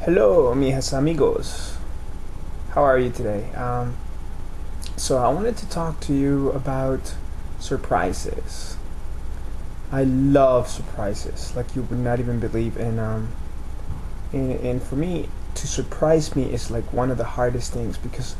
Hello, mis amigos. How are you today? So I wanted to talk to you about surprises. I love surprises, like you would not even believe. And for me, to surprise me is like one of the hardest things because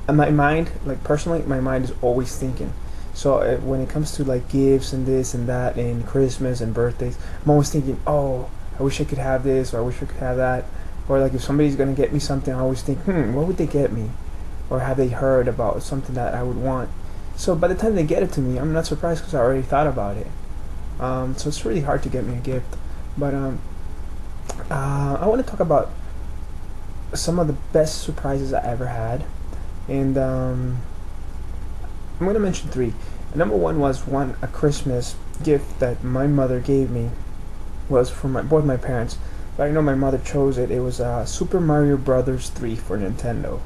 my mind, like personally, my mind is always thinking. So when it comes to like gifts and this and that and Christmas and birthdays, I'm always thinking, oh, I wish I could have this or I wish I could have that. Or like if somebody's gonna get me something, I always think, what would they get me? Or have they heard about something that I would want? So by the time they get it to me, I'm not surprised because I already thought about it. So it's really hard to get me a gift. But I want to talk about some of the best surprises I ever had, and I'm gonna mention three. Number one was a Christmas gift that my mother gave me was from both my parents, but I know my mother chose it. It was Super Mario Brothers 3 for Nintendo.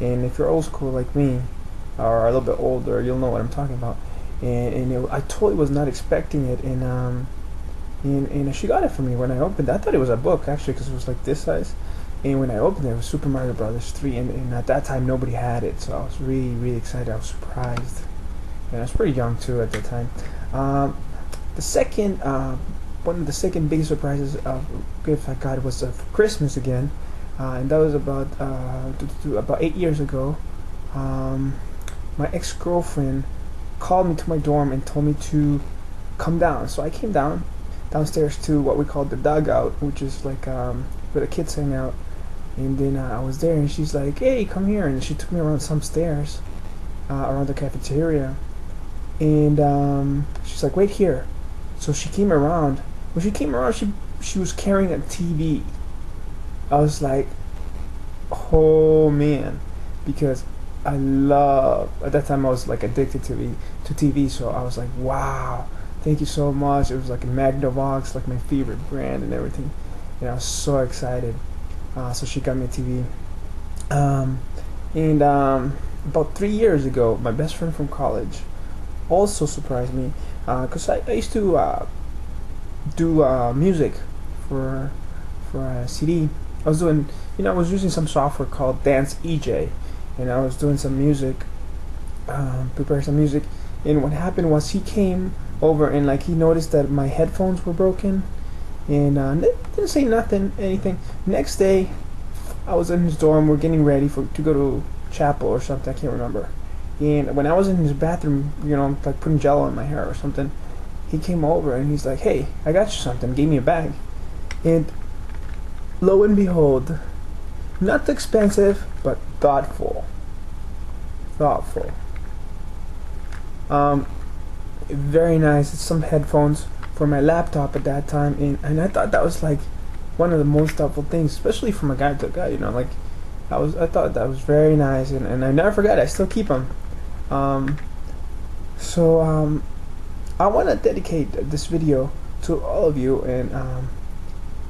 And if you're old school like me, or a little bit older, you'll know what I'm talking about. I totally was not expecting it, and she got it for me when I opened it. I thought it was a book actually because it was like this size. And when I opened it, it was Super Mario Brothers 3, and at that time nobody had it, so I was really, really excited. I was surprised, and I was pretty young too at that time. The second, one of the second biggest surprises of gift I got was for Christmas again, and that was about 8 years ago. My ex-girlfriend called me to my dorm and told me to come down, so I came downstairs to what we call the dugout, which is like where the kids hang out. And then I was there, and she's like, "Hey, come here!" And she took me around some stairs, around the cafeteria, and she's like, "Wait here." So she came around. When she came around, she was carrying a TV. I was like, "Oh man," because I love. At that time, I was like addicted to TV. So I was like, "Wow, thank you so much." It was like a Magnavox, like my favorite brand and everything, and I was so excited. So she got me a TV. And about 3 years ago, my best friend from college also surprised me because I used to do music for a CD. I was doing, I was using some software called Dance EJ, and I was doing some music, prepare some music. And what happened was he came over and like he noticed that my headphones were broken, and didn't say anything. Next day, I was in his dorm. We're getting ready to go to chapel or something. I can't remember. And when I was in his bathroom, like putting Jello in my hair or something, he came over and he's like, "Hey, I got you something." Gave me a bag, and lo and behold, not expensive but thoughtful. Thoughtful. Very nice. It's some headphones for my laptop at that time, and I thought that was like one of the most thoughtful things, especially from a guy to a guy. Like I thought that was very nice, and I never forgot it. I still keep them. So I want to dedicate this video to all of you, and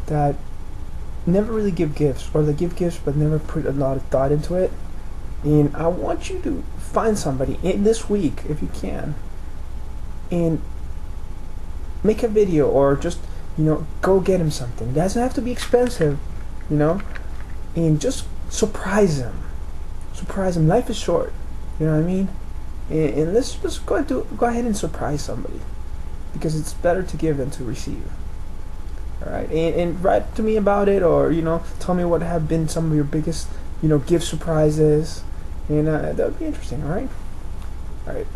that never really give gifts, or they give gifts but never put a lot of thought into it. And I want you to find somebody in this week, if you can, and make a video, or just go get him something. It doesn't have to be expensive, and just surprise him. Life is short, you know what I mean. And let's just go ahead and surprise somebody, because it's better to give than to receive. All right, and write to me about it, or tell me what have been some of your biggest gift surprises, and that would be interesting. All right.